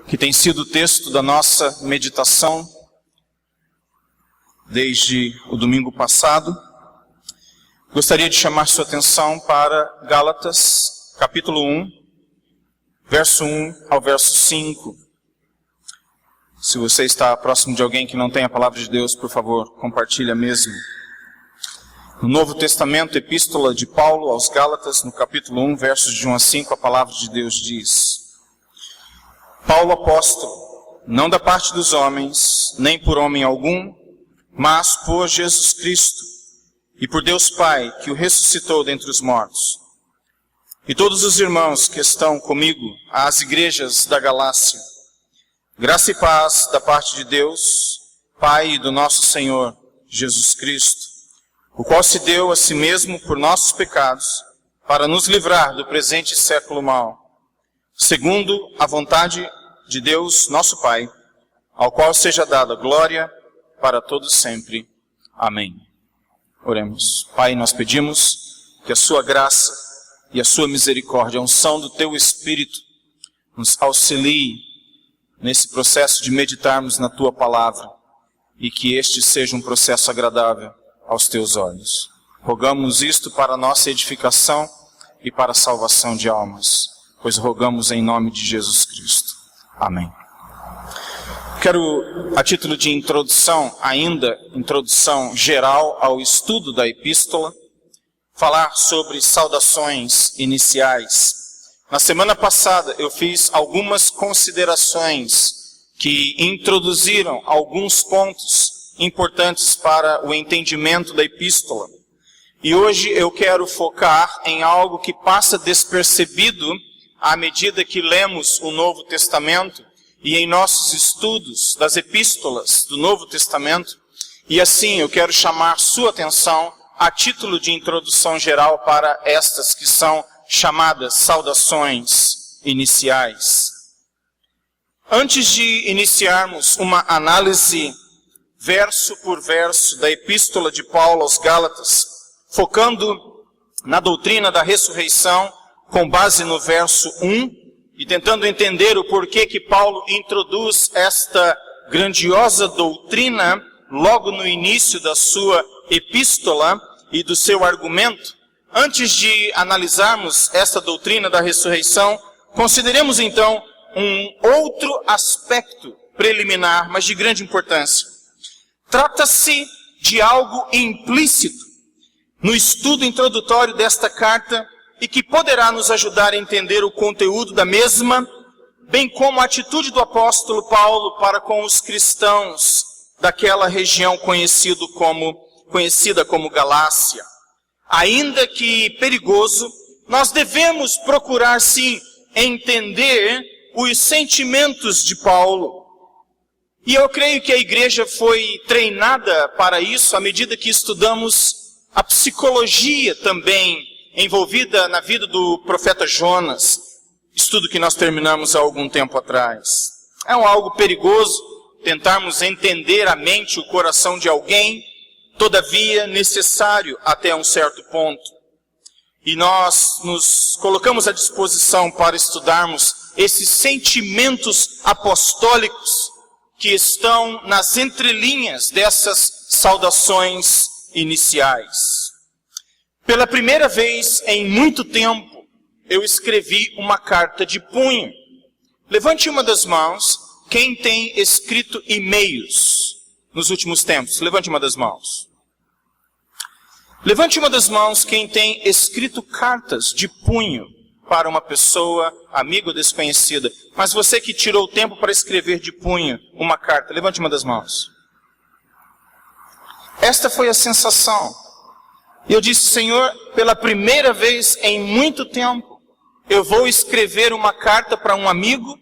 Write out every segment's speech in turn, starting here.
que tem sido o texto da nossa meditação desde o domingo passado. Gostaria de chamar sua atenção para Gálatas, capítulo 1, verso 1 ao verso 5. Se você está próximo de alguém que não tem a palavra de Deus, por favor, compartilhe a mesma. No Novo Testamento, Epístola de Paulo aos Gálatas, no capítulo 1, versos de 1 a 5, a palavra de Deus diz: Paulo, apóstolo, não da parte dos homens, nem por homem algum, mas por Jesus Cristo, e por Deus Pai, que o ressuscitou dentre os mortos. E todos os irmãos que estão comigo, às igrejas da Galácia, graça e paz da parte de Deus, Pai e do nosso Senhor Jesus Cristo, o qual se deu a si mesmo por nossos pecados, para nos livrar do presente século mau, segundo a vontade de Deus, nosso Pai, ao qual seja dada glória para todos sempre. Amém. Oremos. Pai, nós pedimos que a sua graça e a sua misericórdia, a unção do teu Espírito, nos auxilie nesse processo de meditarmos na tua palavra e que este seja um processo agradável aos teus olhos. Rogamos isto para a nossa edificação e para a salvação de almas, pois rogamos em nome de Jesus Cristo. Amém. Quero, a título de introdução, ainda introdução geral ao estudo da epístola, falar sobre saudações iniciais. Na semana passada eu fiz algumas considerações que introduziram alguns pontos importantes para o entendimento da epístola. E hoje eu quero focar em algo que passa despercebido à medida que lemos o Novo Testamento e em nossos estudos das epístolas do Novo Testamento. E assim eu quero chamar sua atenção a título de introdução geral para estas que são chamadas saudações iniciais. Antes de iniciarmos uma análise verso por verso da epístola de Paulo aos Gálatas, focando na doutrina da ressurreição, com base no verso 1, e tentando entender o porquê que Paulo introduz esta grandiosa doutrina logo no início da sua epístola e do seu argumento. Antes de analisarmos esta doutrina da ressurreição, consideremos então um outro aspecto preliminar, mas de grande importância. Trata-se de algo implícito no estudo introdutório desta carta e que poderá nos ajudar a entender o conteúdo da mesma, bem como a atitude do apóstolo Paulo para com os cristãos daquela região conhecida como Galácia. Ainda que perigoso, nós devemos procurar sim entender os sentimentos de Paulo. E eu creio que a igreja foi treinada para isso à medida que estudamos a psicologia também envolvida na vida do profeta Jonas, estudo que nós terminamos há algum tempo atrás. É algo perigoso tentarmos entender a mente e o coração de alguém, todavia necessário até um certo ponto. E nós nos colocamos à disposição para estudarmos esses sentimentos apostólicos que estão nas entrelinhas dessas saudações iniciais. Pela primeira vez em muito tempo, eu escrevi uma carta de punho. Levante uma das mãos quem tem escrito e-mails nos últimos tempos. Levante uma das mãos. Levante uma das mãos quem tem escrito cartas de punho para uma pessoa, amiga ou desconhecida. Mas você que tirou o tempo para escrever de punho uma carta, levante uma das mãos. Esta foi a sensação. E eu disse: Senhor, pela primeira vez em muito tempo, eu vou escrever uma carta para um amigo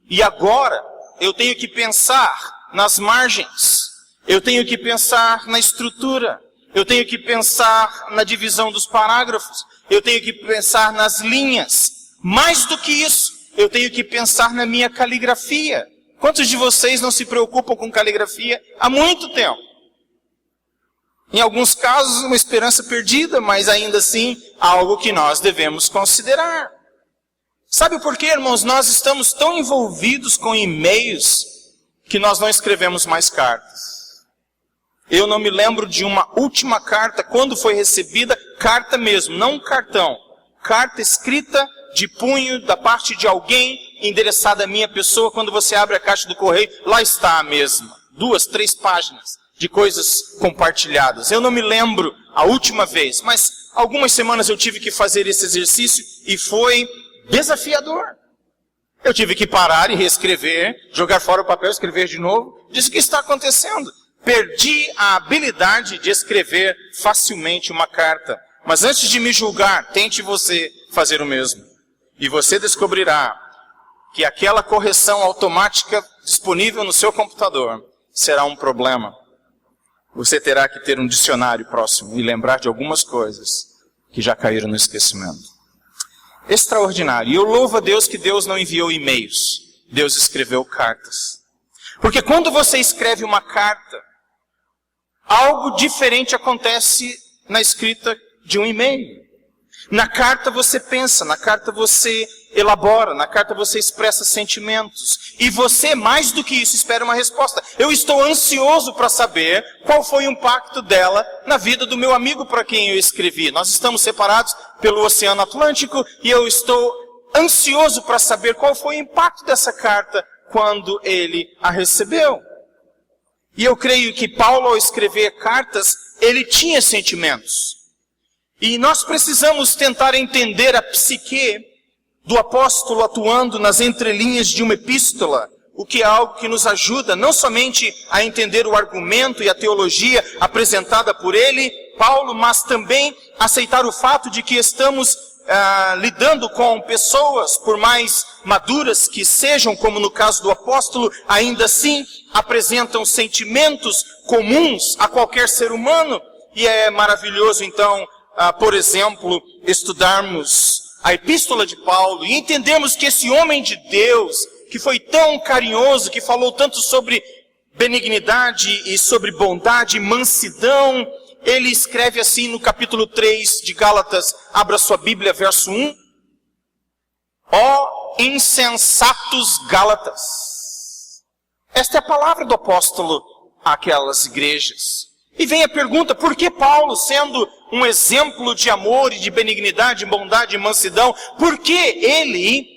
e agora eu tenho que pensar nas margens, eu tenho que pensar na estrutura, eu tenho que pensar na divisão dos parágrafos, eu tenho que pensar nas linhas. Mais do que isso, eu tenho que pensar na minha caligrafia. Quantos de vocês não se preocupam com caligrafia há muito tempo? Em alguns casos, uma esperança perdida, mas ainda assim, algo que nós devemos considerar. Sabe por quê, irmãos? Nós estamos tão envolvidos com e-mails que nós não escrevemos mais cartas. Eu não me lembro de uma última carta, quando foi recebida, carta mesmo, não um cartão. Carta escrita de punho da parte de alguém, endereçada à minha pessoa. Quando você abre a caixa do correio, lá está a mesma. 2, 3 páginas de coisas compartilhadas. Eu não me lembro a última vez, mas algumas semanas eu tive que fazer esse exercício e foi desafiador. Eu tive que parar e reescrever, jogar fora o papel, escrever de novo. Disse: o que está acontecendo? Perdi a habilidade de escrever facilmente uma carta. Mas antes de me julgar, tente você fazer o mesmo. E você descobrirá que aquela correção automática disponível no seu computador será um problema. Você terá que ter um dicionário próximo e lembrar de algumas coisas que já caíram no esquecimento. Extraordinário. E eu louvo a Deus que Deus não enviou e-mails. Deus escreveu cartas. Porque quando você escreve uma carta, algo diferente acontece na escrita de um e-mail. Na carta você pensa, na carta você elabora, na carta você expressa sentimentos. E você, mais do que isso, espera uma resposta. Eu estou ansioso para saber qual foi o impacto dela na vida do meu amigo para quem eu escrevi. Nós estamos separados pelo Oceano Atlântico e eu estou ansioso para saber qual foi o impacto dessa carta quando ele a recebeu. E eu creio que Paulo, ao escrever cartas, ele tinha sentimentos. E nós precisamos tentar entender a psique do apóstolo atuando nas entrelinhas de uma epístola, o que é algo que nos ajuda não somente a entender o argumento e a teologia apresentada por ele, Paulo, mas também aceitar o fato de que estamos lidando com pessoas, por mais maduras que sejam, como no caso do apóstolo, ainda assim apresentam sentimentos comuns a qualquer ser humano. E é maravilhoso, então, por exemplo, estudarmos a epístola de Paulo e entendermos que esse homem de Deus, que foi tão carinhoso, que falou tanto sobre benignidade e sobre bondade e mansidão, ele escreve assim no capítulo 3 de Gálatas, abra sua Bíblia, verso 1. Ó insensatos Gálatas. Esta é a palavra do apóstolo àquelas igrejas. E vem a pergunta, por que Paulo, sendo um exemplo de amor e de benignidade, bondade e mansidão, por que ele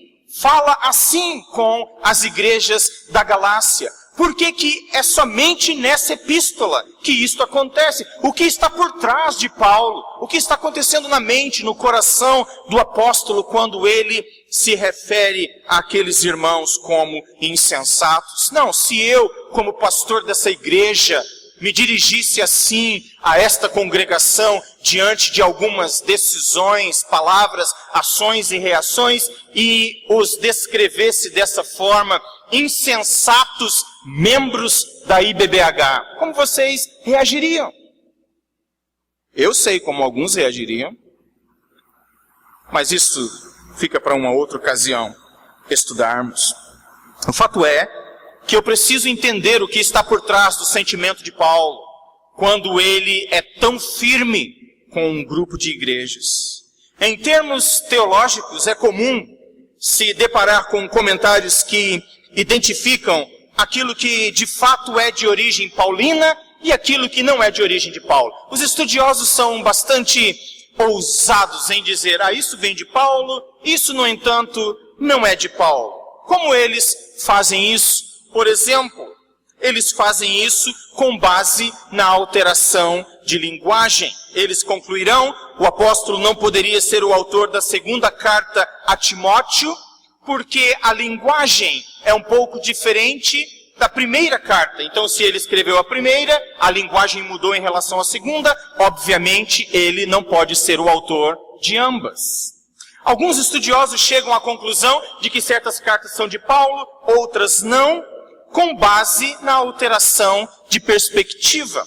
fala assim com as igrejas da Galácia? Por que que é somente nessa epístola que isto acontece? O que está por trás de Paulo? O que está acontecendo na mente, no coração do apóstolo quando ele se refere àqueles irmãos como insensatos? Não, se eu, como pastor dessa igreja, me dirigisse assim a esta congregação diante de algumas decisões, palavras, ações e reações e os descrevesse dessa forma, insensatos membros da IBBH, como vocês reagiriam? Eu sei como alguns reagiriam, mas isso fica para uma outra ocasião estudarmos. O fato é que eu preciso entender o que está por trás do sentimento de Paulo, quando ele é tão firme com um grupo de igrejas. Em termos teológicos, é comum se deparar com comentários que identificam aquilo que de fato é de origem paulina e aquilo que não é de origem de Paulo. Os estudiosos são bastante ousados em dizer, isso vem de Paulo, isso, no entanto, não é de Paulo. Como eles fazem isso? Por exemplo, eles fazem isso com base na alteração de linguagem. Eles concluirão, o apóstolo não poderia ser o autor da segunda carta a Timóteo, porque a linguagem é um pouco diferente da primeira carta. Então, se ele escreveu a primeira, a linguagem mudou em relação à segunda, obviamente ele não pode ser o autor de ambas. Alguns estudiosos chegam à conclusão de que certas cartas são de Paulo, outras não, com base na alteração de perspectiva.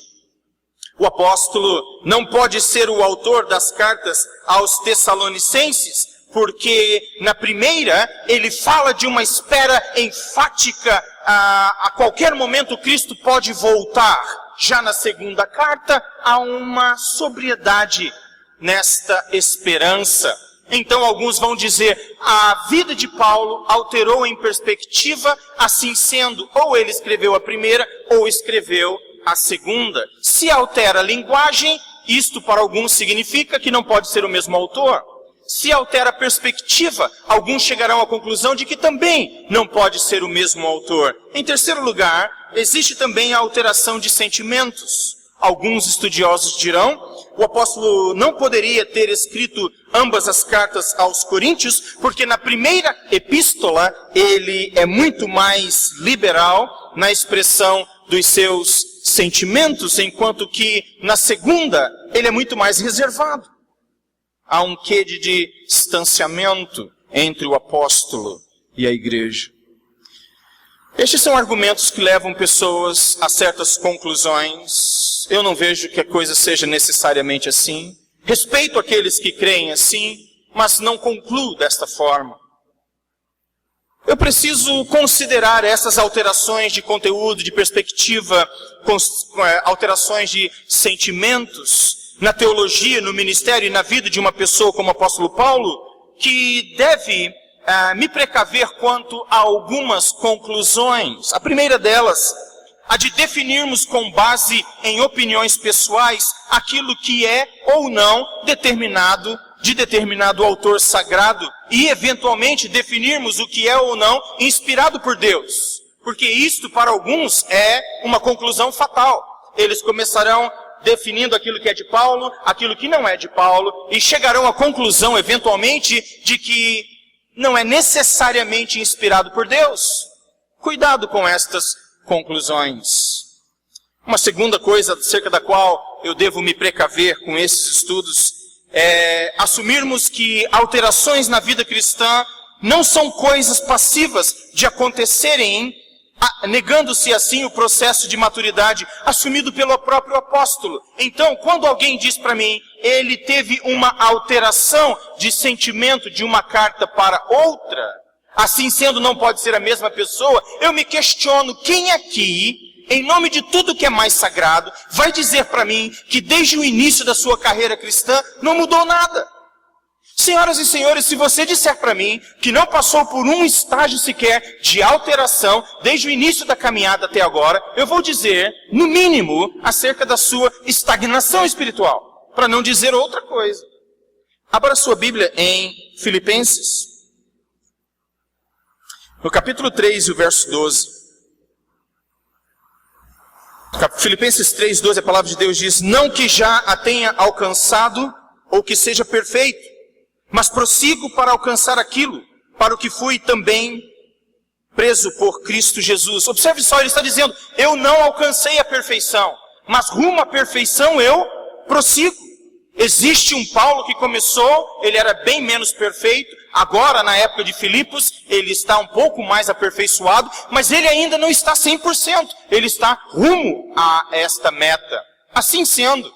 O apóstolo não pode ser o autor das cartas aos Tessalonicenses, porque na primeira ele fala de uma espera enfática, a qualquer momento Cristo pode voltar. Já na segunda carta há uma sobriedade nesta esperança. Então alguns vão dizer, a vida de Paulo alterou em perspectiva, assim sendo, ou ele escreveu a primeira, ou escreveu a segunda. Se altera a linguagem, isto para alguns significa que não pode ser o mesmo autor. Se altera a perspectiva, alguns chegarão à conclusão de que também não pode ser o mesmo autor. Em terceiro lugar, existe também a alteração de sentimentos. Alguns estudiosos dirão, o apóstolo não poderia ter escrito ambas as cartas aos Coríntios, porque na primeira epístola ele é muito mais liberal na expressão dos seus sentimentos, enquanto que na segunda ele é muito mais reservado. Há um quê de distanciamento entre o apóstolo e a igreja. Estes são argumentos que levam pessoas a certas conclusões. Eu não vejo que a coisa seja necessariamente assim. Respeito aqueles que creem assim, mas não concluo desta forma. Eu preciso considerar essas alterações de conteúdo, de perspectiva, alterações de sentimentos na teologia, no ministério e na vida de uma pessoa como o apóstolo Paulo, que deve me precaver quanto a algumas conclusões. A primeira delas, a de definirmos com base em opiniões pessoais aquilo que é ou não determinado de determinado autor sagrado e eventualmente definirmos o que é ou não inspirado por Deus. Porque isto para alguns é uma conclusão fatal. Eles começarão definindo aquilo que é de Paulo, aquilo que não é de Paulo, e chegarão à conclusão eventualmente de que não é necessariamente inspirado por Deus. Cuidado com estas conclusões. Uma segunda coisa acerca da qual eu devo me precaver com esses estudos é assumirmos que alterações na vida cristã não são coisas passivas de acontecerem, negando-se assim o processo de maturidade assumido pelo próprio apóstolo. Então, quando alguém diz para mim, ele teve uma alteração de sentimento de uma carta para outra, assim sendo não pode ser a mesma pessoa, eu me questiono, quem aqui, em nome de tudo que é mais sagrado, vai dizer para mim que desde o início da sua carreira cristã não mudou nada? Senhoras e senhores, se você disser para mim que não passou por um estágio sequer de alteração desde o início da caminhada até agora, eu vou dizer, no mínimo, acerca da sua estagnação espiritual, para não dizer outra coisa. Abra sua Bíblia em Filipenses, no capítulo 3 e o verso 12. Filipenses 3, 12, a palavra de Deus diz, não que já a tenha alcançado ou que seja perfeito, mas prossigo para alcançar aquilo, para o que fui também preso por Cristo Jesus. Observe só, ele está dizendo, eu não alcancei a perfeição, mas rumo à perfeição eu prossigo. Existe um Paulo que começou, ele era bem menos perfeito, agora na época de Filipos, ele está um pouco mais aperfeiçoado, mas ele ainda não está 100%, ele está rumo a esta meta. Assim sendo,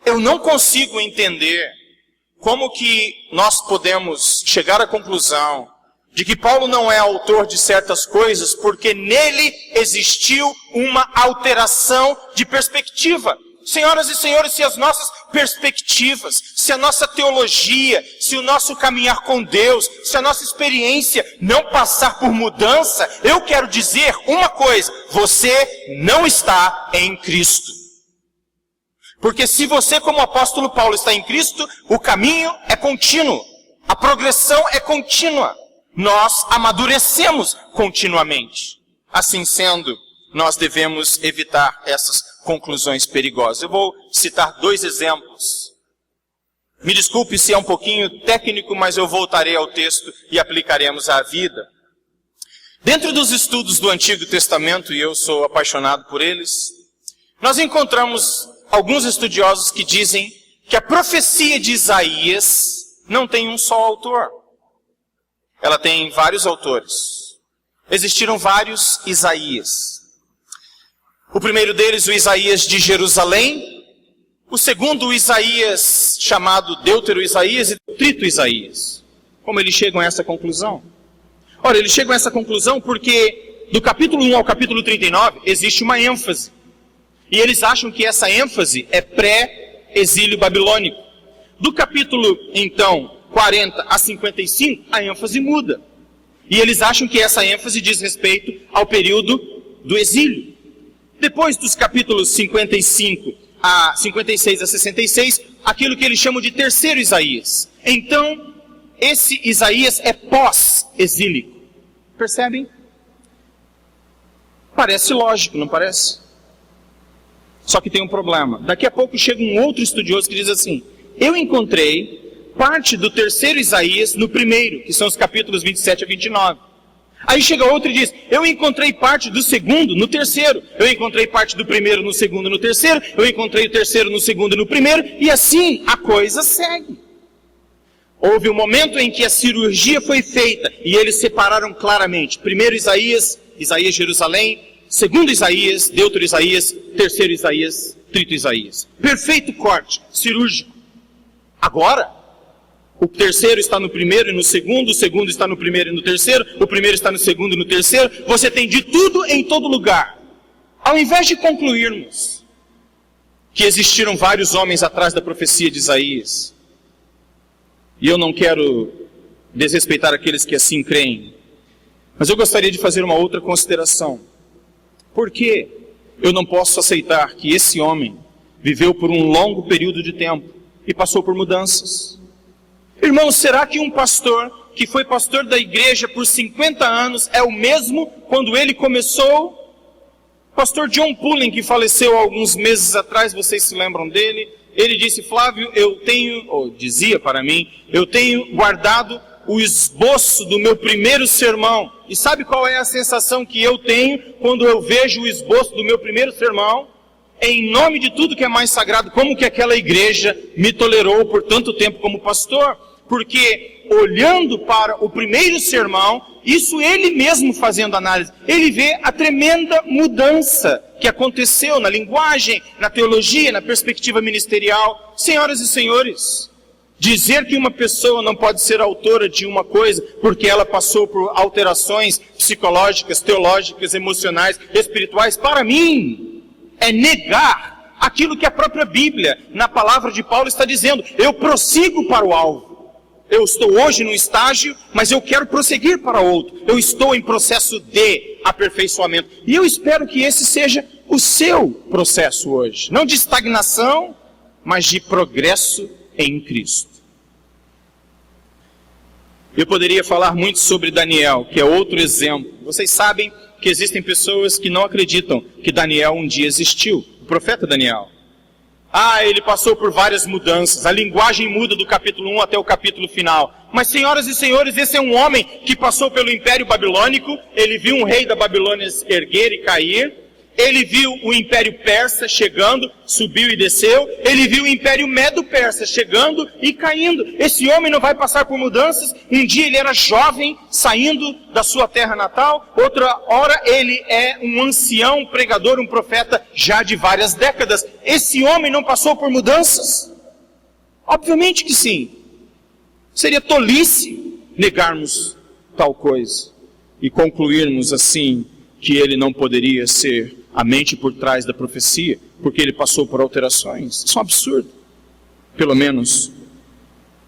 eu não consigo entender como que nós podemos chegar à conclusão de que Paulo não é autor de certas coisas, porque nele existiu uma alteração de perspectiva. Senhoras e senhores, se as nossas perspectivas, se a nossa teologia, se o nosso caminhar com Deus, se a nossa experiência não passar por mudança, eu quero dizer uma coisa, você não está em Cristo. Porque se você, como o apóstolo Paulo, está em Cristo, o caminho é contínuo, a progressão é contínua, nós amadurecemos continuamente. Assim sendo, nós devemos evitar essas conclusões perigosas. Eu vou citar 2 exemplos. Me desculpe se é um pouquinho técnico, mas eu voltarei ao texto e aplicaremos à vida. Dentro dos estudos do Antigo Testamento, e eu sou apaixonado por eles, nós encontramos alguns estudiosos que dizem que a profecia de Isaías não tem um só autor. Ela tem vários autores. Existiram vários Isaías. O primeiro deles, o Isaías de Jerusalém. O segundo, o Isaías chamado Deutero-Isaías e Trito-Isaías. Como eles chegam a essa conclusão? Ora, eles chegam a essa conclusão porque do capítulo 1 ao capítulo 39 existe uma ênfase. E eles acham que essa ênfase é pré-exílio babilônico. Do capítulo, então, 40 a 55, a ênfase muda. E eles acham que essa ênfase diz respeito ao período do exílio. Depois dos capítulos 55 a 56 a 66, aquilo que eles chamam de terceiro Isaías. Então, esse Isaías é pós-exílico. Percebem? Parece lógico, não parece? Só que tem um problema. Daqui a pouco chega um outro estudioso que diz assim: eu encontrei parte do terceiro Isaías no primeiro, que são os capítulos 27 a 29. Aí chega outro e diz: eu encontrei parte do segundo no terceiro, eu encontrei parte do primeiro no segundo no terceiro, eu encontrei o terceiro no segundo e no primeiro, e assim a coisa segue. Houve um momento em que a cirurgia foi feita, e eles separaram claramente: primeiro Isaías, Isaías Jerusalém, segundo Isaías, Deutero Isaías, terceiro Isaías, trito Isaías. Perfeito corte cirúrgico. Agora, o terceiro está no primeiro e no segundo, o segundo está no primeiro e no terceiro, o primeiro está no segundo e no terceiro. Você tem de tudo em todo lugar. Ao invés de concluirmos que existiram vários homens atrás da profecia de Isaías, e eu não quero desrespeitar aqueles que assim creem, mas eu gostaria de fazer uma outra consideração. Por que eu não posso aceitar que esse homem viveu por um longo período de tempo e passou por mudanças? Irmãos, será que um pastor que foi pastor da igreja por 50 anos é o mesmo quando ele começou? Pastor John Pullen, que faleceu há alguns meses atrás, vocês se lembram dele? Ele disse: Flávio, dizia para mim, eu tenho guardado o esboço do meu primeiro sermão. E sabe qual é a sensação que eu tenho quando eu vejo o esboço do meu primeiro sermão? Em nome de tudo que é mais sagrado, como que aquela igreja me tolerou por tanto tempo como pastor? Porque olhando para o primeiro sermão, isso ele mesmo fazendo análise, ele vê a tremenda mudança que aconteceu na linguagem, na teologia, na perspectiva ministerial. Senhoras e senhores, dizer que uma pessoa não pode ser autora de uma coisa porque ela passou por alterações psicológicas, teológicas, emocionais, espirituais, para mim, é negar aquilo que a própria Bíblia, na palavra de Paulo, está dizendo. Eu prossigo para o alvo. Eu estou hoje num estágio, mas eu quero prosseguir para outro. Eu estou em processo de aperfeiçoamento. E eu espero que esse seja o seu processo hoje. Não de estagnação, mas de progresso em Cristo. Eu poderia falar muito sobre Daniel, que é outro exemplo. Vocês sabem que existem pessoas que não acreditam que Daniel um dia existiu. O profeta Daniel. Ele passou por várias mudanças. A linguagem muda do capítulo 1 até o capítulo final. Mas, senhoras e senhores, esse é um homem que passou pelo Império Babilônico. Ele viu um rei da Babilônia erguer e cair. Ele viu o Império Persa chegando, subiu e desceu. Ele viu o Império Medo-Persa chegando e caindo. Esse homem não vai passar por mudanças. Um dia ele era jovem, saindo da sua terra natal. Outra hora ele é um ancião, um pregador, um profeta já de várias décadas. Esse homem não passou por mudanças? Obviamente que sim. Seria tolice negarmos tal coisa e concluirmos assim que ele não poderia ser a mente por trás da profecia, porque ele passou por alterações. Isso é um absurdo, pelo menos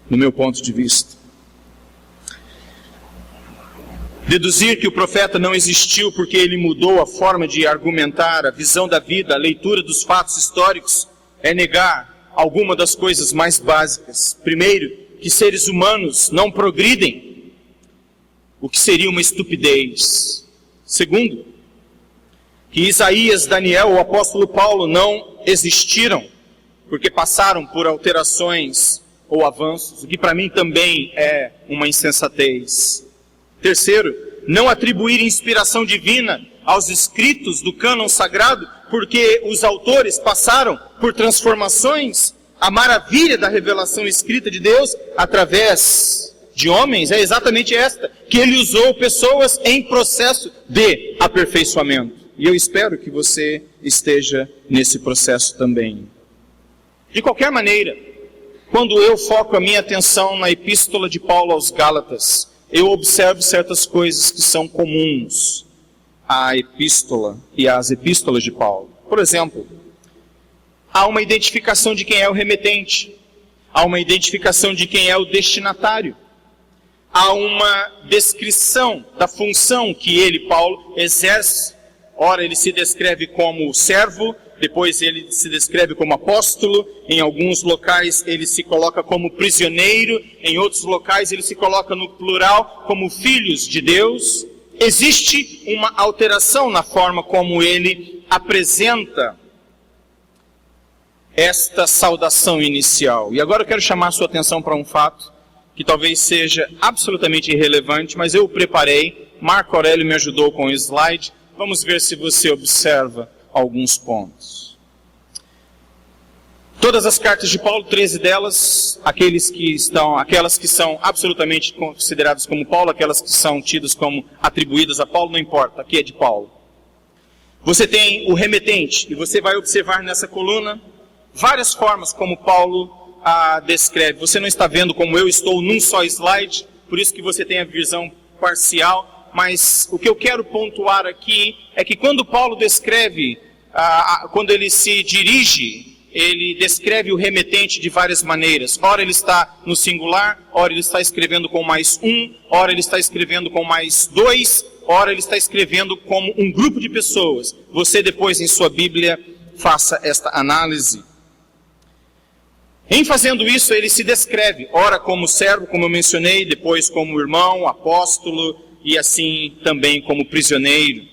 no meu ponto de vista. Deduzir que o profeta não existiu porque ele mudou a forma de argumentar, a visão da vida, a leitura dos fatos históricos, é negar alguma das coisas mais básicas. Primeiro, que seres humanos não progridem, o que seria uma estupidez. Segundo, que Isaías, Daniel, o apóstolo Paulo não existiram, porque passaram por alterações ou avanços, o que para mim também é uma insensatez. Terceiro, não atribuir inspiração divina aos escritos do cânon sagrado, porque os autores passaram por transformações. A maravilha da revelação escrita de Deus através de homens é exatamente esta, que ele usou pessoas em processo de aperfeiçoamento. E eu espero que você esteja nesse processo também. De qualquer maneira, quando eu foco a minha atenção na epístola de Paulo aos Gálatas, eu observo certas coisas que são comuns à epístola e às epístolas de Paulo. Por exemplo, há uma identificação de quem é o remetente. Há uma identificação de quem é o destinatário. Há uma descrição da função que ele, Paulo, exerce. Ora, ele se descreve como servo, depois ele se descreve como apóstolo, em alguns locais ele se coloca como prisioneiro, em outros locais ele se coloca no plural como filhos de Deus. Existe uma alteração na forma como ele apresenta esta saudação inicial. E agora eu quero chamar a sua atenção para um fato que talvez seja absolutamente irrelevante, mas eu o preparei. Marco Aurélio me ajudou com o slide. Vamos ver se você observa alguns pontos. Todas as cartas de Paulo, 13 delas, aquelas que são absolutamente consideradas como Paulo, aquelas que são tidas como atribuídas a Paulo, não importa, aqui é de Paulo. Você tem o remetente, e você vai observar nessa coluna várias formas como Paulo descreve. Você não está vendo como eu estou num só slide, por isso que você tem a visão parcial, mas o que eu quero pontuar aqui é que quando Paulo descreve, quando ele se dirige, ele descreve o remetente de várias maneiras. Ora ele está no singular, ora ele está escrevendo com mais um, ora ele está escrevendo com mais dois, ora ele está escrevendo como um grupo de pessoas. Você depois em sua Bíblia faça esta análise. Em fazendo isso, ele se descreve, ora como servo, como eu mencionei, depois como irmão, apóstolo e assim também como prisioneiro.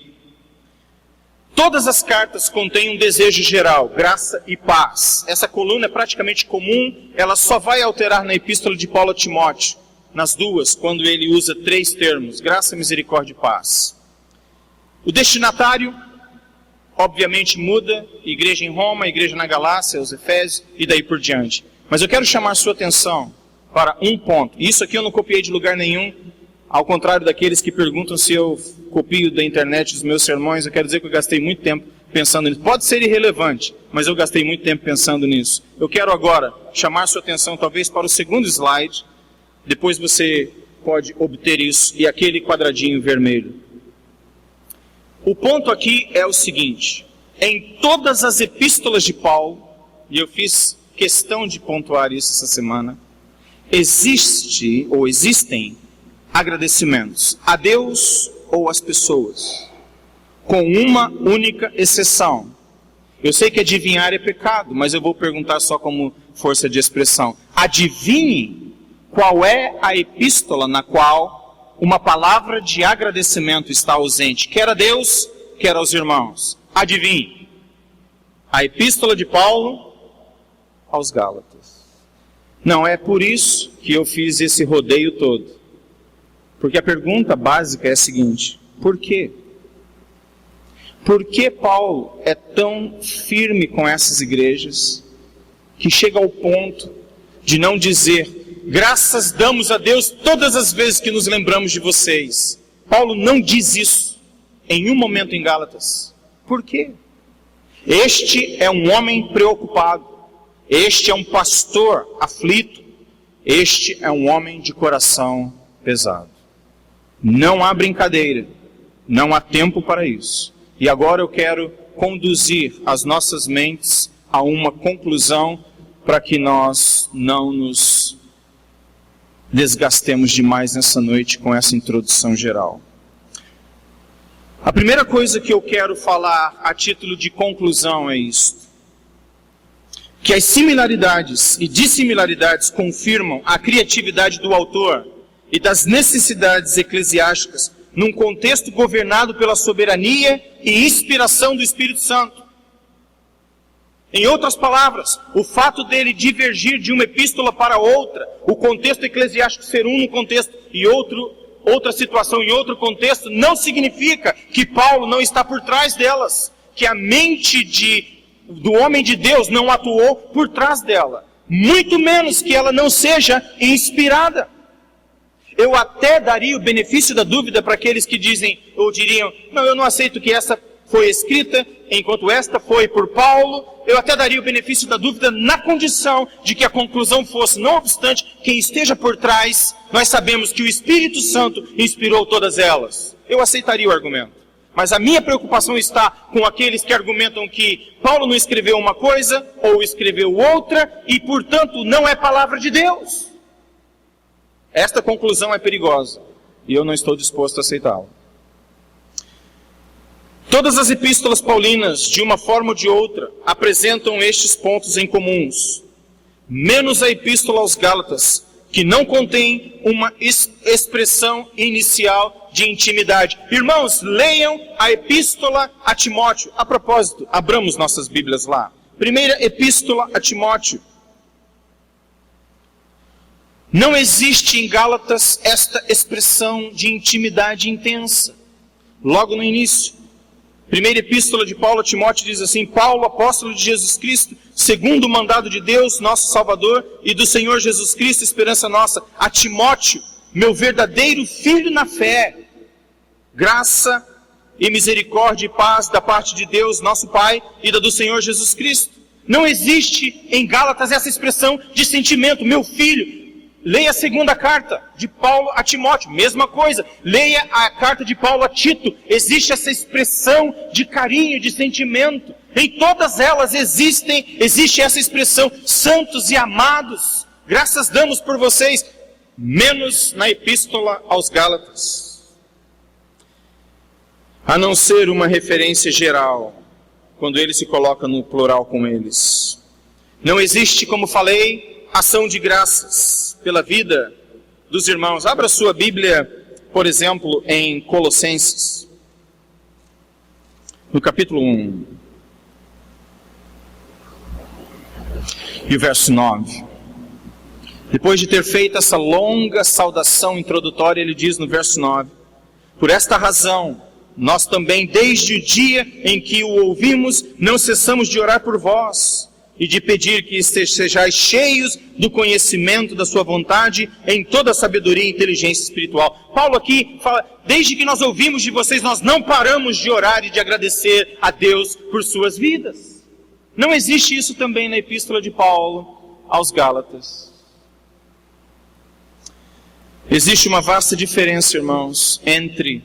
Todas as cartas contêm um desejo geral, graça e paz. Essa coluna é praticamente comum, ela só vai alterar na epístola de Paulo a Timóteo, nas duas, quando ele usa 3 termos, graça, misericórdia e paz. O destinatário, obviamente, muda, igreja em Roma, igreja na Galácia, os Efésios e daí por diante. Mas eu quero chamar a sua atenção para um ponto. Isso aqui eu não copiei de lugar nenhum, ao contrário daqueles que perguntam se eu copio da internet dos meus sermões. Eu quero dizer que eu gastei muito tempo pensando nisso. Pode ser irrelevante, mas eu gastei muito tempo pensando nisso. Eu quero agora chamar a sua atenção talvez para o segundo slide, depois você pode obter isso, e aquele quadradinho vermelho. O ponto aqui é o seguinte: em todas as epístolas de Paulo, e eu fiz questão de pontuar isso essa semana, existem agradecimentos a Deus ou às pessoas, com uma única exceção. Eu sei que adivinhar é pecado, mas eu vou perguntar só como força de expressão. Adivinhe qual é a epístola na qual uma palavra de agradecimento está ausente, quer a Deus, quer aos irmãos. Adivinhe. A epístola de Paulo aos Gálatas. Não é por isso que eu fiz esse rodeio todo. Porque a pergunta básica é a seguinte: por quê? Por que Paulo é tão firme com essas igrejas, que chega ao ponto de não dizer, graças damos a Deus todas as vezes que nos lembramos de vocês? Paulo não diz isso em um momento em Gálatas. Por quê? Este é um homem preocupado, este é um pastor aflito, este é um homem de coração pesado. Não há brincadeira, não há tempo para isso. E agora eu quero conduzir as nossas mentes a uma conclusão para que nós não nos desgastemos demais nessa noite com essa introdução geral. A primeira coisa que eu quero falar a título de conclusão é isto: que as similaridades e dissimilaridades confirmam a criatividade do autor e das necessidades eclesiásticas num contexto governado pela soberania e inspiração do Espírito Santo. Em outras palavras, o fato dele divergir de uma epístola para outra, o contexto eclesiástico ser um no contexto e outra situação em outro contexto, não significa que Paulo não está por trás delas, que a mente do homem de Deus não atuou por trás dela, muito menos que ela não seja inspirada. Eu até daria o benefício da dúvida para aqueles que dizem, ou diriam, não, eu não aceito que essa foi escrita, enquanto esta foi por Paulo. Eu até daria o benefício da dúvida na condição de que a conclusão fosse, não obstante, quem esteja por trás, nós sabemos que o Espírito Santo inspirou todas elas. Eu aceitaria o argumento. Mas a minha preocupação está com aqueles que argumentam que Paulo não escreveu uma coisa ou escreveu outra e, portanto, não é palavra de Deus. Esta conclusão é perigosa e eu não estou disposto a aceitá-la. Todas as epístolas paulinas, de uma forma ou de outra, apresentam estes pontos em comuns, menos a epístola aos Gálatas, que não contém uma expressão inicial de intimidade. Irmãos, leiam a epístola a Timóteo. A propósito, abramos nossas Bíblias lá. Primeira epístola a Timóteo. Não existe em Gálatas esta expressão de intimidade intensa. Logo no início. Primeira epístola de Paulo a Timóteo diz assim: Paulo, apóstolo de Jesus Cristo, segundo o mandado de Deus, nosso Salvador, e do Senhor Jesus Cristo, esperança nossa, a Timóteo, meu verdadeiro filho na fé, graça e misericórdia e paz da parte de Deus, nosso Pai, e da do Senhor Jesus Cristo. Não existe em Gálatas essa expressão de sentimento, meu filho. Leia a segunda carta de Paulo a Timóteo, mesma coisa. Leia a carta de Paulo a Tito, existe essa expressão de carinho, de sentimento. Em todas elas existe essa expressão, santos e amados, graças damos por vocês, menos na epístola aos Gálatas. A não ser uma referência geral, quando ele se coloca no plural com eles. Não existe, como falei, ação de graças pela vida dos irmãos. Abra sua Bíblia, por exemplo, em Colossenses, no capítulo 1, e o verso 9. Depois de ter feito essa longa saudação introdutória, ele diz no verso 9: por esta razão, nós também, desde o dia em que o ouvimos, não cessamos de orar por vós, e de pedir que sejais cheios do conhecimento da sua vontade, em toda a sabedoria e inteligência espiritual. Paulo aqui fala, desde que nós ouvimos de vocês, nós não paramos de orar e de agradecer a Deus por suas vidas. Não existe isso também na epístola de Paulo aos Gálatas. Existe uma vasta diferença, irmãos, entre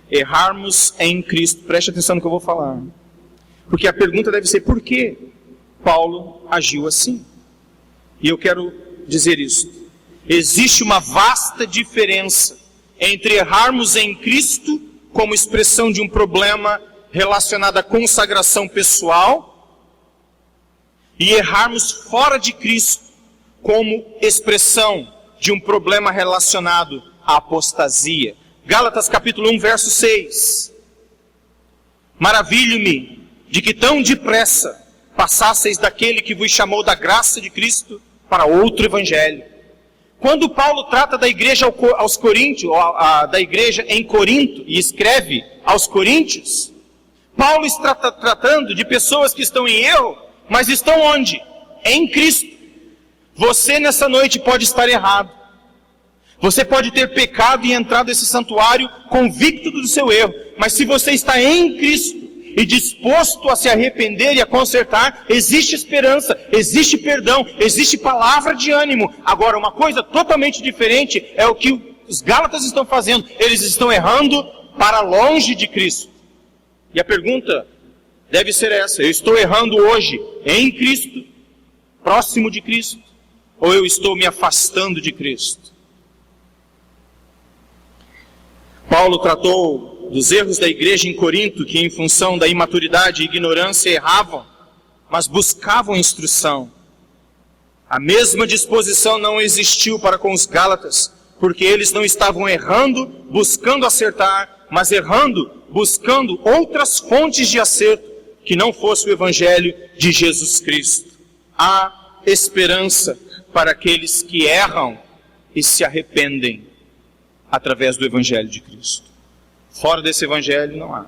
errarmos em Cristo. Preste atenção no que eu vou falar. Porque a pergunta deve ser, por quê Paulo agiu assim? E eu quero dizer isso. Existe uma vasta diferença entre errarmos em Cristo como expressão de um problema relacionado à consagração pessoal e errarmos fora de Cristo como expressão de um problema relacionado à apostasia. Gálatas capítulo 1, verso 6. Maravilho-me de que tão depressa passasseis daquele que vos chamou da graça de Cristo para outro evangelho. Quando Paulo trata da igreja aos Coríntios, da igreja em Corinto, e escreve aos Coríntios, Paulo está tratando de pessoas que estão em erro, mas estão onde? Em Cristo. Você nessa noite pode estar errado. Você pode ter pecado e entrado nesse santuário convicto do seu erro, mas se você está em Cristo, e disposto a se arrepender e a consertar, existe esperança, existe perdão, existe palavra de ânimo. Agora, uma coisa totalmente diferente é o que os Gálatas estão fazendo. Eles estão errando para longe de Cristo. E a pergunta deve ser essa: eu estou errando hoje em Cristo, próximo de Cristo, ou eu estou me afastando de Cristo? Paulo tratou dos erros da igreja em Corinto, que em função da imaturidade e ignorância erravam, mas buscavam instrução. A mesma disposição não existiu para com os Gálatas, porque eles não estavam errando, buscando acertar, mas errando, buscando outras fontes de acerto, que não fosse o Evangelho de Jesus Cristo. Há esperança para aqueles que erram e se arrependem através do Evangelho de Cristo. Fora desse evangelho não há.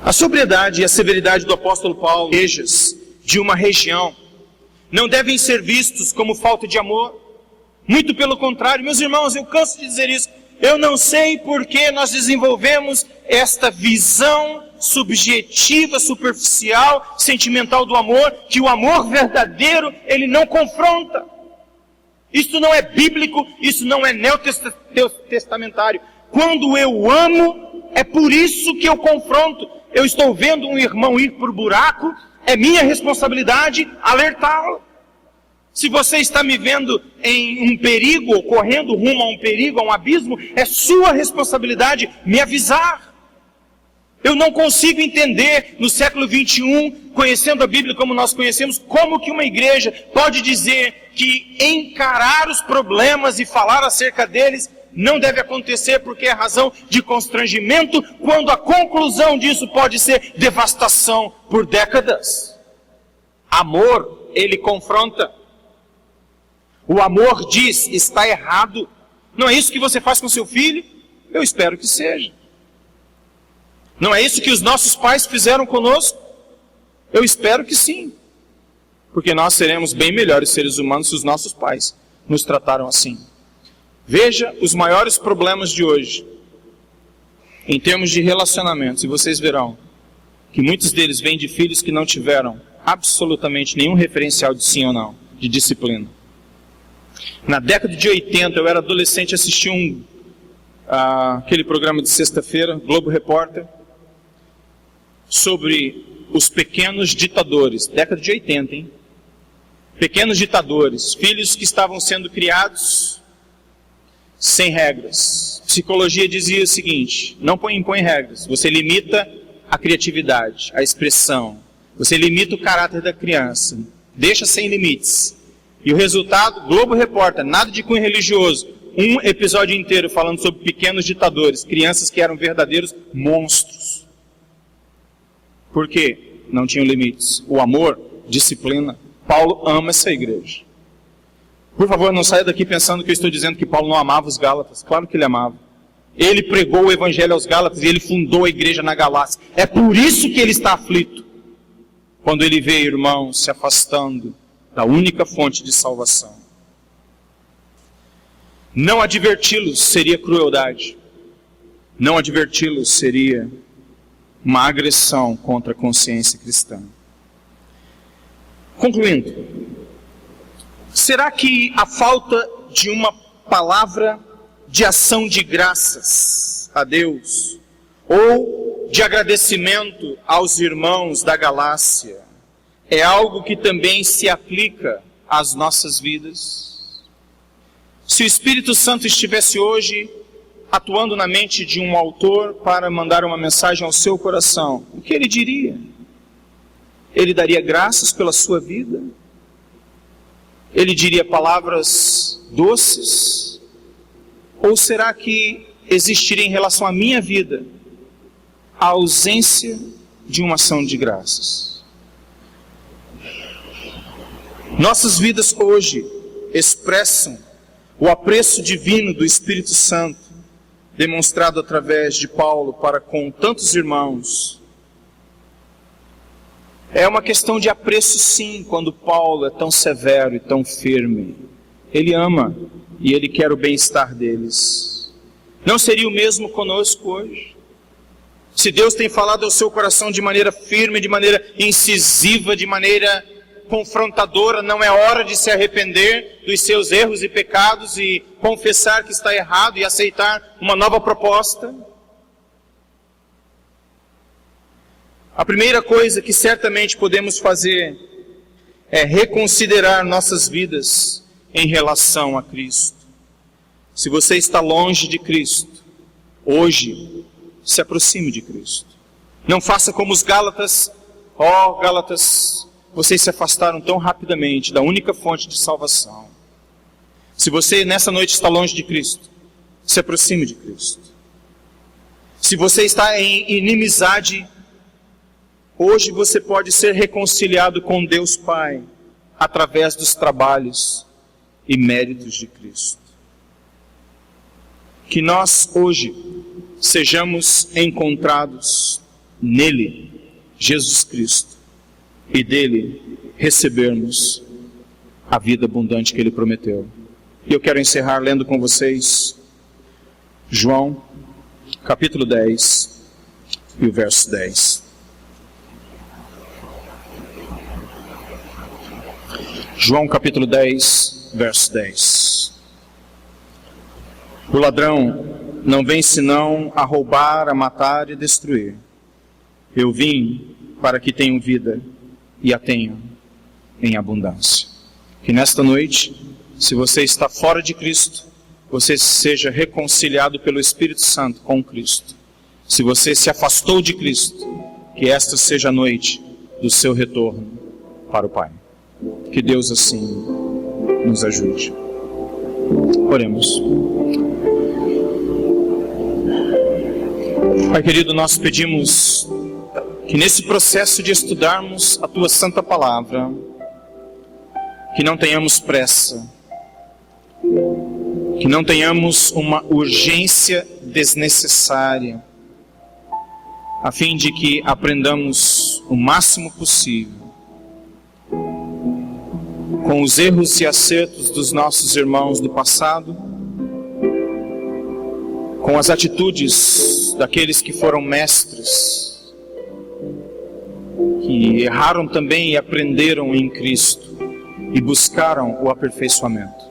A sobriedade e a severidade do apóstolo Paulo, igrejas de uma região, não devem ser vistos como falta de amor. Muito pelo contrário, meus irmãos, eu canso de dizer isso. Eu não sei por que nós desenvolvemos esta visão subjetiva, superficial, sentimental do amor, que o amor verdadeiro, ele não confronta. Isso não é bíblico, isso não é neotestamentário. Quando eu amo, é por isso que eu confronto. Eu estou vendo um irmão ir para o buraco, é minha responsabilidade alertá-lo. Se você está me vendo em um perigo, ou correndo rumo a um perigo, a um abismo, é sua responsabilidade me avisar. Eu não consigo entender, no século 21, conhecendo a Bíblia como nós conhecemos, como que uma igreja pode dizer que encarar os problemas e falar acerca deles não deve acontecer porque é razão de constrangimento, quando a conclusão disso pode ser devastação por décadas. Amor, ele confronta. O amor diz, está errado. Não é isso que você faz com seu filho? Eu espero que seja. Não é isso que os nossos pais fizeram conosco? Eu espero que sim. Porque nós seremos bem melhores seres humanos se os nossos pais nos trataram assim. Veja os maiores problemas de hoje, em termos de relacionamentos, e vocês verão que muitos deles vêm de filhos que não tiveram absolutamente nenhum referencial de sim ou não, de disciplina. Na década de 80, eu era adolescente, assisti aquele programa de sexta-feira, Globo Repórter, sobre os pequenos ditadores. Década de 80, hein? Pequenos ditadores, filhos que estavam sendo criados sem regras. Psicologia dizia o seguinte: não impõe regras, você limita a criatividade, a expressão, você limita o caráter da criança, deixa sem limites. E o resultado, Globo Repórter, nada de cunho religioso, um episódio inteiro falando sobre pequenos ditadores, crianças que eram verdadeiros monstros. Por quê? Não tinham limites. O amor, disciplina. Paulo ama essa igreja. Por favor, não saia daqui pensando que eu estou dizendo que Paulo não amava os Gálatas. Claro que ele amava. Ele pregou o evangelho aos Gálatas e ele fundou a igreja na Galácia. É por isso que ele está aflito, quando ele vê irmãos se afastando da única fonte de salvação. Não adverti-los seria crueldade. Não adverti-los seria uma agressão contra a consciência cristã. Concluindo, será que a falta de uma palavra de ação de graças a Deus, ou de agradecimento aos irmãos da Galácia, é algo que também se aplica às nossas vidas? Se o Espírito Santo estivesse hoje atuando na mente de um autor para mandar uma mensagem ao seu coração, o que ele diria? Ele daria graças pela sua vida? Ele diria palavras doces? Ou será que existiria em relação à minha vida a ausência de uma ação de graças? Nossas vidas hoje expressam o apreço divino do Espírito Santo, demonstrado através de Paulo para com tantos irmãos. É uma questão de apreço, sim, quando Paulo é tão severo e tão firme. Ele ama e ele quer o bem-estar deles. Não seria o mesmo conosco hoje? Se Deus tem falado ao seu coração de maneira firme, de maneira incisiva, de maneira confrontadora, não é hora de se arrepender dos seus erros e pecados e confessar que está errado e aceitar uma nova proposta? A primeira coisa que certamente podemos fazer é reconsiderar nossas vidas em relação a Cristo. Se você está longe de Cristo, hoje, se aproxime de Cristo. Não faça como os Gálatas. Gálatas, vocês se afastaram tão rapidamente da única fonte de salvação. Se você nessa noite está longe de Cristo, se aproxime de Cristo. Se você está em inimizade, hoje você pode ser reconciliado com Deus Pai através dos trabalhos e méritos de Cristo. Que nós hoje sejamos encontrados nele, Jesus Cristo, e dele recebermos a vida abundante que ele prometeu. E eu quero encerrar lendo com vocês João, capítulo 10 e o verso 10. João capítulo 10, verso 10. O ladrão não vem senão a roubar, a matar e destruir. Eu vim para que tenham vida e a tenham em abundância. Que nesta noite, se você está fora de Cristo, você seja reconciliado pelo Espírito Santo com Cristo. Se você se afastou de Cristo, que esta seja a noite do seu retorno para o Pai. Que Deus assim nos ajude. Oremos. Pai querido, nós pedimos que nesse processo de estudarmos a Tua Santa Palavra, que não tenhamos pressa, que não tenhamos uma urgência desnecessária, a fim de que aprendamos o máximo possível com os erros e acertos dos nossos irmãos do passado, com as atitudes daqueles que foram mestres, que erraram também e aprenderam em Cristo e buscaram o aperfeiçoamento.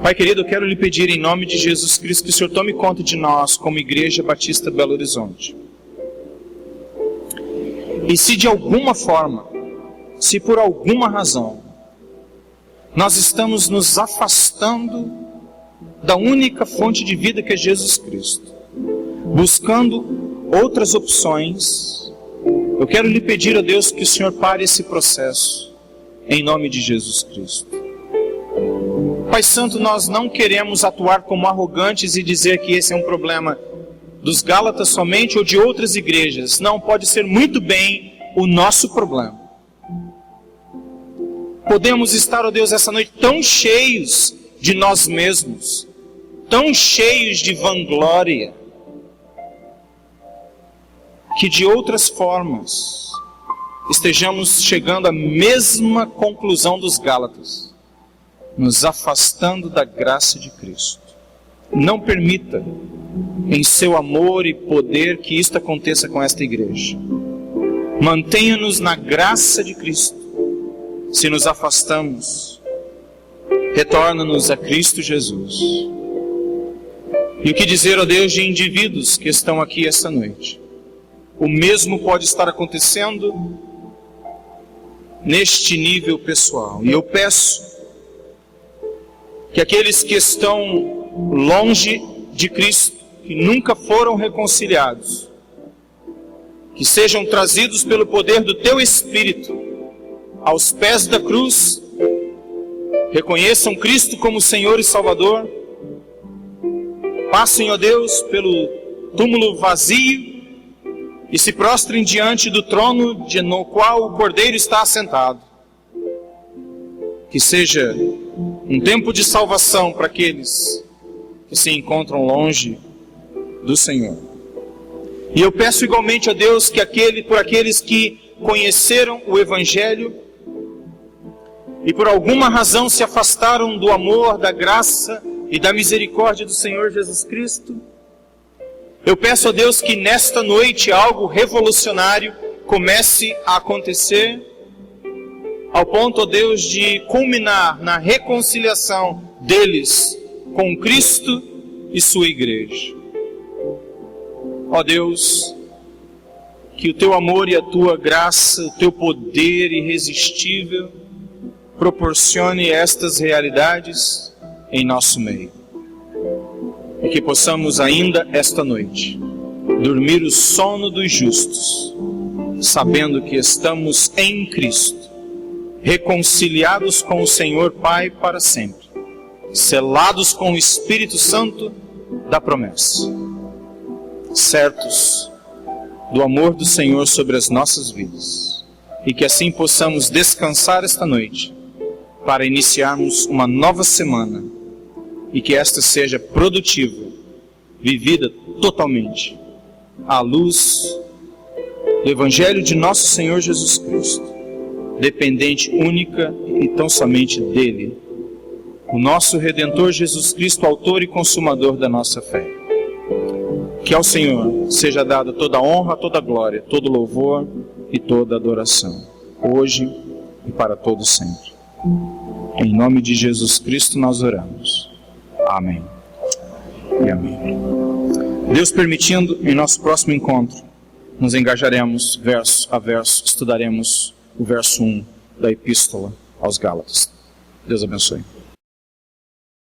Pai querido, eu quero lhe pedir em nome de Jesus Cristo que o Senhor tome conta de nós como Igreja Batista Belo Horizonte. E se de alguma forma, se por alguma razão, nós estamos nos afastando da única fonte de vida que é Jesus Cristo, buscando outras opções, eu quero lhe pedir a Deus que o Senhor pare esse processo, em nome de Jesus Cristo. Pai Santo, nós não queremos atuar como arrogantes e dizer que esse é um problema dos Gálatas somente ou de outras igrejas. Não, pode ser muito bem o nosso problema. Podemos estar, ó Deus, essa noite tão cheios de nós mesmos, tão cheios de vanglória, que de outras formas estejamos chegando à mesma conclusão dos Gálatas, nos afastando da graça de Cristo. Não permita, em seu amor e poder, que isto aconteça com esta igreja. Mantenha-nos na graça de Cristo. Se nos afastamos, retorna-nos a Cristo Jesus. E o que dizer, ó Deus, de indivíduos que estão aqui esta noite? O mesmo pode estar acontecendo neste nível pessoal. E eu peço que aqueles que estão longe de Cristo, que nunca foram reconciliados, que sejam trazidos pelo poder do Teu Espírito aos pés da cruz, reconheçam Cristo como Senhor e Salvador, passem, ó Deus, pelo túmulo vazio e se prostrem diante do trono no qual o Cordeiro está assentado. Que seja um tempo de salvação para aqueles que se encontram longe do Senhor. E eu peço igualmente a Deus que por aqueles que conheceram o Evangelho e por alguma razão se afastaram do amor, da graça e da misericórdia do Senhor Jesus Cristo, eu peço a Deus que nesta noite algo revolucionário comece a acontecer, ao ponto, ó Deus, de culminar na reconciliação deles com Cristo e sua igreja. Ó Deus, que o Teu amor e a Tua graça, o Teu poder irresistível, proporcione estas realidades em nosso meio. E que possamos ainda esta noite dormir o sono dos justos, sabendo que estamos em Cristo, reconciliados com o Senhor Pai para sempre, selados com o Espírito Santo da promessa, certos do amor do Senhor sobre as nossas vidas, e que assim possamos descansar esta noite para iniciarmos uma nova semana e que esta seja produtiva, vivida totalmente à luz do Evangelho de nosso Senhor Jesus Cristo, dependente única e tão somente dele, o nosso Redentor Jesus Cristo, autor e consumador da nossa fé. Que ao Senhor seja dada toda a honra, toda a glória, todo louvor e toda adoração, hoje e para todo sempre. Em nome de Jesus Cristo nós oramos. Amém. e amém. Deus permitindo, em nosso próximo encontro, nos engajaremos verso a verso, estudaremos o verso 1 da Epístola aos Gálatas. Deus abençoe.